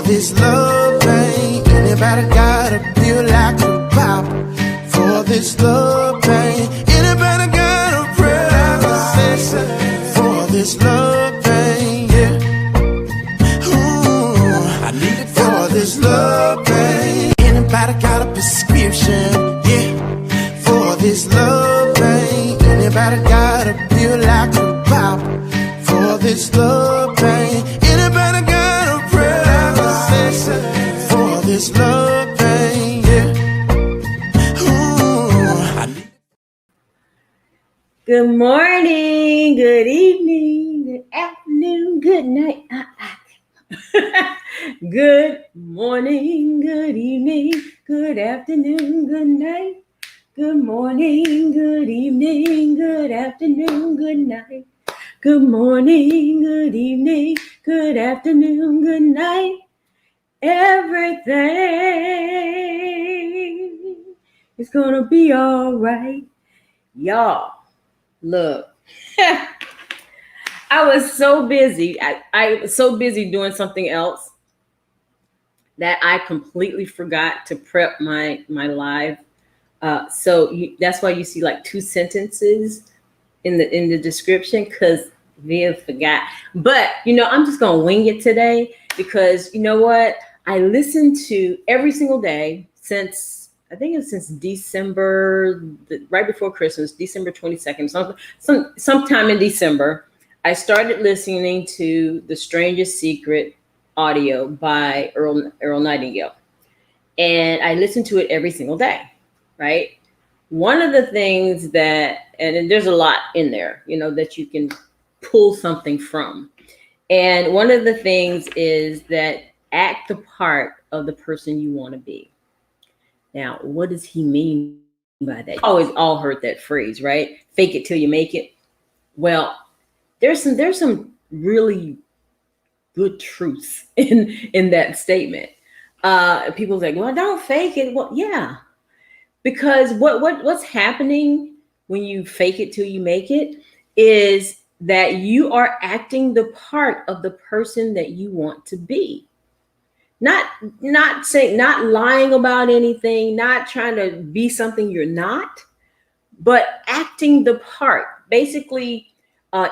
this love pain. Anybody got a pill like a pop? For this love pain. Anybody got a prayer like a session? For this love pain, yeah. Ooh, I need it for this love pain. Anybody got a prescription? Yeah. For this love pain. Anybody got a pill like a pop? For this love pain. Anybody got a prayer like a session? For this love pain, yeah. Ooh, I need. Good morning, good evening, good afternoon, good night. Good morning, good evening, good afternoon, good night. Good morning, good evening, good afternoon, good night. Good morning, good evening, good afternoon, good night. Everything is gonna be all right, y'all. Look, I was so busy. I was so busy doing something else that I completely forgot to prep my live. That's why you see like two sentences in the description, because Viv forgot. But I'm just gonna wing it today, because you know what? I listened to every single day since, I think it's since December, right before Christmas, December 22nd, sometime in December, I started listening to The Strangest Secret audio by Earl Nightingale. And I listened to it every single day, right? One of the things that, and there's a lot in there, that you can pull something from. And one of the things is that act the part of the person you want to be. Now, what does he mean by that? You always all heard that phrase, right? Fake it till you make it. Well, there's some really good truths in that statement. People say, well, don't fake it. Well, yeah. Because what's happening when you fake it till you make it is that you are acting the part of the person that you want to be. Not lying about anything, not trying to be something you're not, but acting the part, basically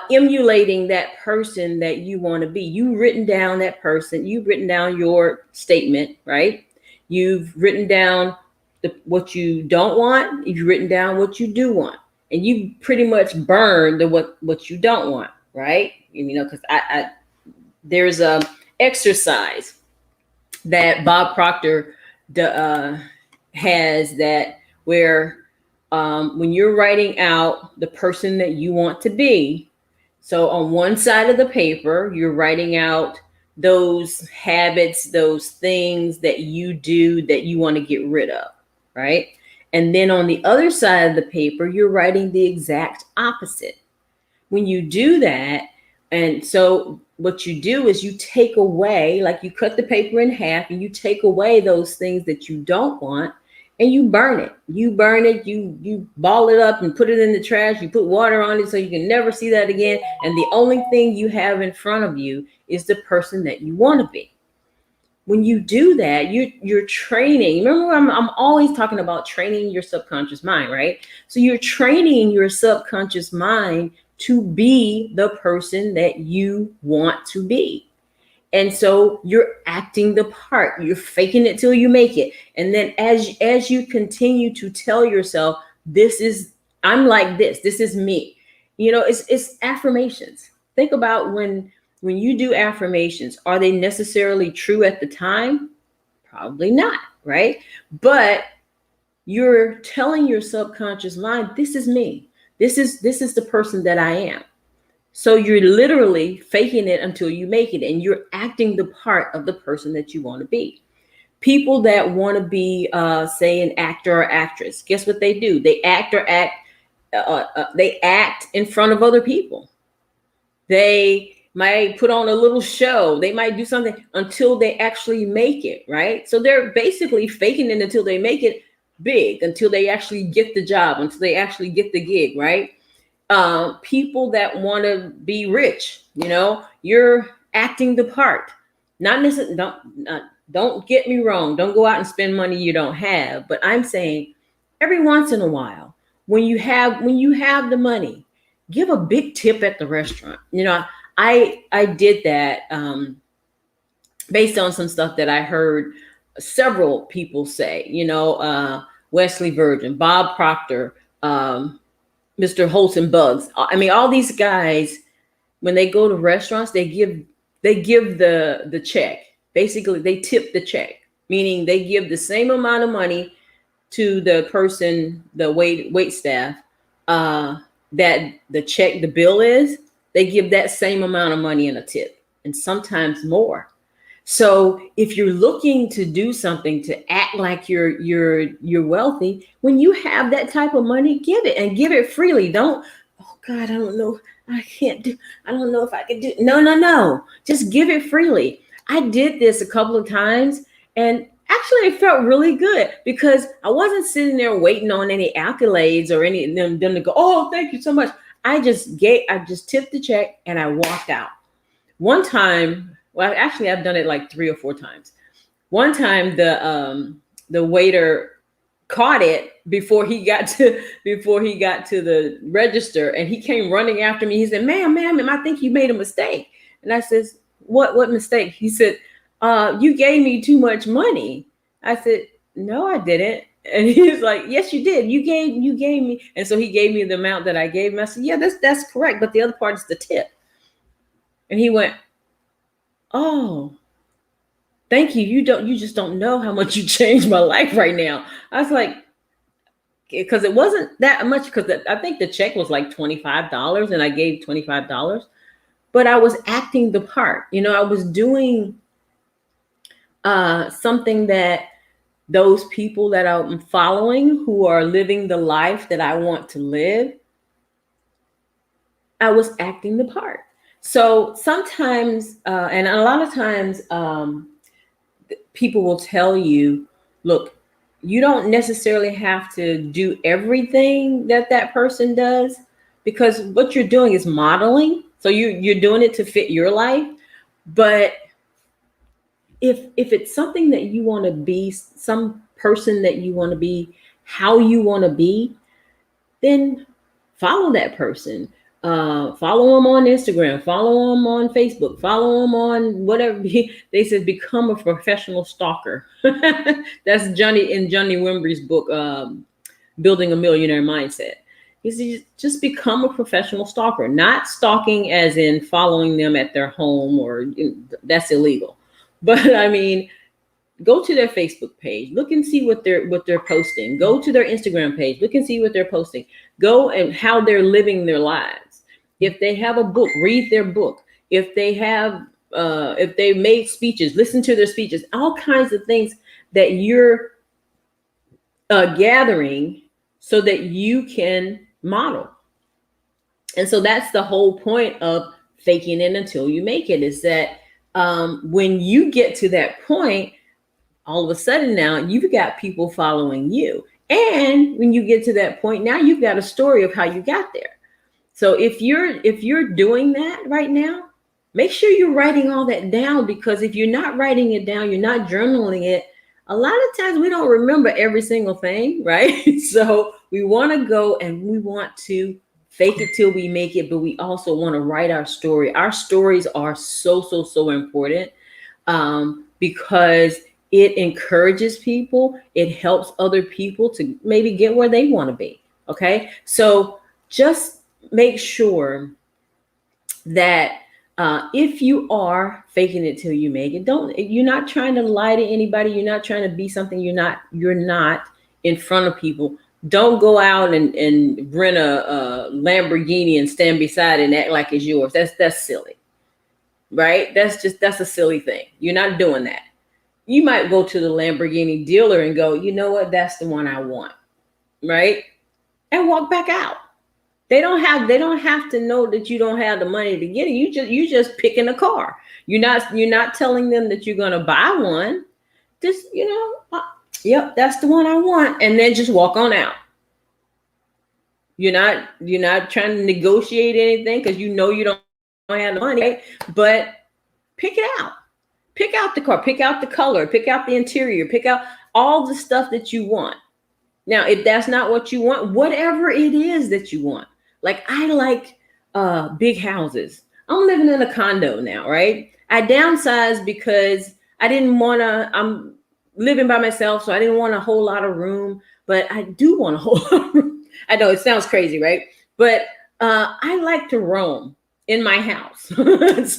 emulating that person that you want to be. You've written down that person, you've written down your statement, right? You've written down what you don't want, you've written down what you do want, and you pretty much burned what you don't want, right? Because there's a exercise that Bob Proctor has, that where when you're writing out the person that you want to be, so on one side of the paper, you're writing out those habits, those things that you do that you want to get rid of, right? And then on the other side of the paper, you're writing the exact opposite. When you do that, and so what you do is you take away, like you cut the paper in half and you take away those things that you don't want, and you burn it. You ball it up and put it in the trash. You put water on it so you can never see that again. And the only thing you have in front of you is the person that you want to be. When you do that, you're training. Remember, I'm always talking about training your subconscious mind, right? So you're training your subconscious mind to be the person that you want to be. And so you're acting the part. You're faking it till you make it. And then as you continue to tell yourself, I'm like this. This is me. It's affirmations. Think about when you do affirmations, are they necessarily true at the time? Probably not, right? But you're telling your subconscious mind, this is me. This is the person that I am. So you're literally faking it until you make it, and you're acting the part of the person that you want to be. People that want to be, say, an actor or actress, guess what they do? They act in front of other people. They might put on a little show. They might do something until they actually make it, right? So they're basically faking it until they make it big, until they actually get the job, until they actually get the gig, right? People that want to be rich, you're acting the part. Not necessarily, don't get me wrong. Don't go out and spend money you don't have. But I'm saying every once in a while, when you have the money, give a big tip at the restaurant. I did that based on some stuff that I heard several people say. Wesley Virgin, Bob Proctor, Mr. Holton Bugs. I mean, all these guys, when they go to restaurants, they give the check. Basically, they tip the check, meaning they give the same amount of money to the person, the wait staff, that the bill is. They give that same amount of money in a tip, and sometimes more. So if you're looking to do something to act like you're wealthy, when you have that type of money, give it, and give it freely. Don't, oh God, I don't know. I can't do, I don't know if I can do. No, no, no. Just give it freely. I did this a couple of times, and actually it felt really good because I wasn't sitting there waiting on any accolades or any of them to go, oh, thank you so much. I just tipped the check and I walked out. One time, well, actually I've done it like 3 or 4 times. One time the waiter caught it before he got to the register, and he came running after me. He said, ma'am, I think you made a mistake. And I says, what mistake? He said, you gave me too much money. I said, no, I didn't. And he's like, yes, you did. You gave me. And so he gave me the amount that I gave him. I said, yeah, that's correct. But the other part is the tip. And he went, oh, thank you. You just don't know how much you changed my life right now. I was like, because it wasn't that much, because I think the check was like $25 and I gave $25, but I was acting the part. I was doing something that those people that I'm following, who are living the life that I want to live, I was acting the part. So sometimes, and a lot of times, people will tell you, look, you don't necessarily have to do everything that person does, because what you're doing is modeling. So you're doing it to fit your life. But if it's something that you want to be, some person that you want to be, how you want to be, then follow that person. Follow them on Instagram, follow them on Facebook, follow them on whatever. They said become a professional stalker. That's Johnny Wimbrey's book, Building a Millionaire Mindset. He says just become a professional stalker, not stalking as in following them at their home, or that's illegal. But I mean, go to their Facebook page, look and see what they're posting. Go to their Instagram page, look and see what they're posting. Go and how they're living their lives. If they have a book, read their book. If they have, if they made speeches, listen to their speeches. All kinds of things that you're gathering so that you can model. And so that's the whole point of faking it until you make it. Is that when you get to that point, all of a sudden now you've got people following you. And when you get to that point, now you've got a story of how you got there. So if you're doing that right now, make sure you're writing all that down, because if you're not writing it down, you're not journaling it, a lot of times we don't remember every single thing, right? So we want to go and we want to fake it till we make it, but we also want to write our story. Our stories are so important, because it encourages people. It helps other people to maybe get where they want to be. Okay. So just make sure that if you are faking it till you make it, you're not trying to lie to anybody. You're not trying to be something you're not in front of people. Don't go out and rent a Lamborghini and stand beside it and act like it's yours. That's silly, right? That's a silly thing. You're not doing that. You might go to the Lamborghini dealer and go, you know what? That's the one I want, right? And walk back out. They don't have to know that you don't have the money to get it. You just picking a car. You're not telling them that you're gonna buy one. Just yep, that's the one I want, and then just walk on out. You're not trying to negotiate anything, because you know you don't have the money, right? But pick it out. Pick out the car, pick out the color, pick out the interior, pick out all the stuff that you want. Now, if that's not what you want, whatever it is that you want. Like I like big houses. I'm living in a condo now, right? I downsized because I didn't want to, I'm living by myself, so I didn't want a whole lot of room, but I do want a whole lot of room. I know it sounds crazy, right? But I like to roam in my house.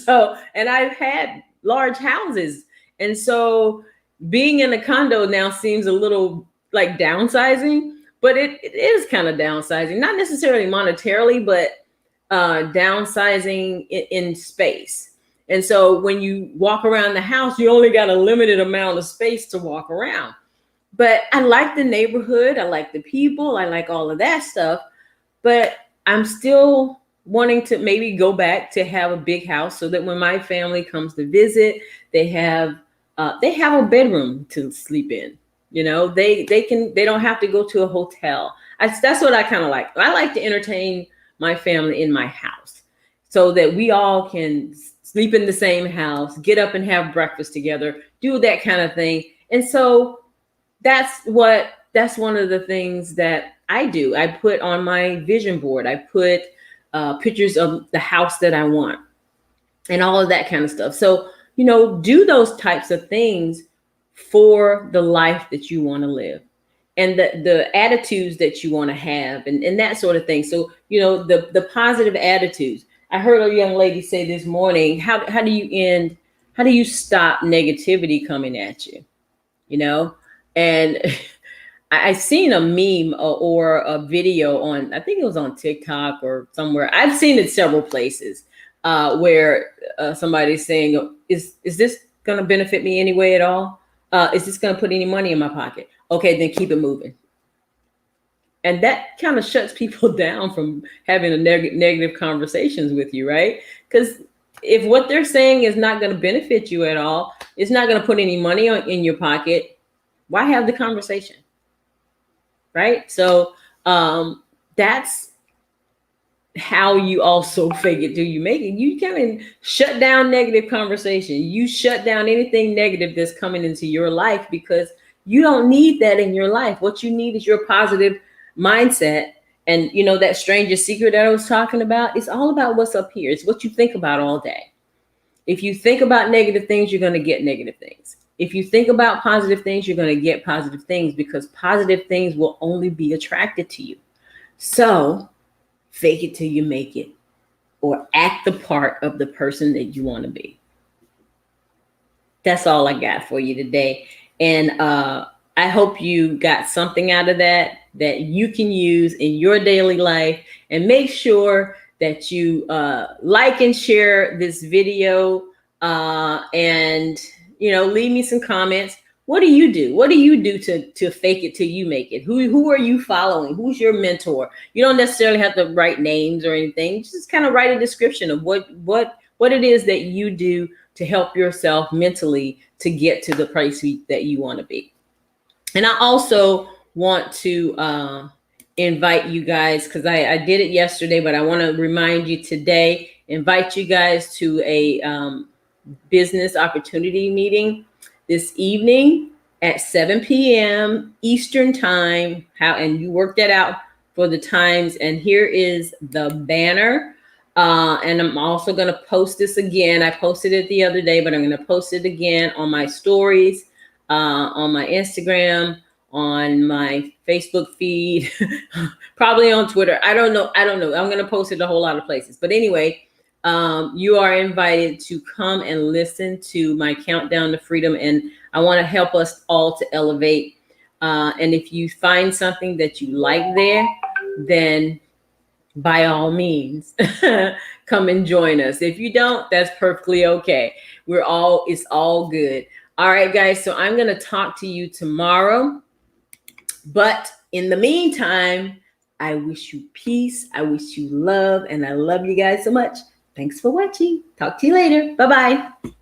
So, and I've had large houses. And so being in a condo now seems a little like downsizing, but it is kind of downsizing, not necessarily monetarily, but downsizing in space. And so when you walk around the house, you only got a limited amount of space to walk around. But I like the neighborhood. I like the people. I like all of that stuff. But I'm still wanting to maybe go back to have a big house so that when my family comes to visit, they have a bedroom to sleep in. You know, they don't have to go to a hotel. That's what I kind of like. I like to entertain my family in my house so that we all can sleep in the same house, get up and have breakfast together, do that kind of thing. And so that's one of the things that I do. I put on my vision board, I put pictures of the house that I want and all of that kind of stuff. So, you know, do those types of things for the life that you want to live and the attitudes that you want to have and that sort of thing. So, you know, the positive attitudes. I heard a young lady say this morning, how do you stop negativity coming at you? You know, and I seen a meme or a video on, I think it was on TikTok or somewhere. I've seen it several places where somebody's saying, is this going to benefit me anyway at all? Is this going to put any money in my pocket? Okay, then keep it moving. And that kind of shuts people down from having a negative conversations with you, right? Because if what they're saying is not going to benefit you at all, it's not going to put any money in your pocket, why have the conversation? Right? So that's how you also fake it till you make it. You kind of shut down negative conversation. You shut down anything negative that's coming into your life because you don't need that in your life. What you need is your positive mindset. And you know, that stranger secret that I was talking about, it's all about what's up here. It's what you think about all day. If you think about negative things, you're going to get negative things. If you think about positive things, you're going to get positive things because positive things will only be attracted to you. So fake it till you make it, or act the part of the person that you want to be. That's all I got for you today. And I hope you got something out of that you can use in your daily life. And make sure that you like and share this video and, you know, leave me some comments. What do you do? What do you do to fake it till you make it? Who are you following? Who's your mentor? You don't necessarily have to write names or anything. Just kind of write a description of what it is that you do to help yourself mentally to get to the place that you want to be. And I also want to invite you guys, because I did it yesterday, but I want to remind you today, invite you guys to a business opportunity meeting this evening at 7 p.m. Eastern time. And you work that out for the times. And here is the banner. And I'm also going to post this again. I posted it the other day, but I'm going to post it again on my stories, on my Instagram, on my Facebook feed, probably on Twitter. I don't know. I'm going to post it a whole lot of places. But anyway, you are invited to come and listen to my countdown to freedom. And I want to help us all to elevate. And if you find something that you like there, then by all means, come and join us. If you don't, that's perfectly okay. It's all good. All right, guys. So I'm going to talk to you tomorrow. But in the meantime, I wish you peace. I wish you love. And I love you guys so much. Thanks for watching. Talk to you later. Bye-bye.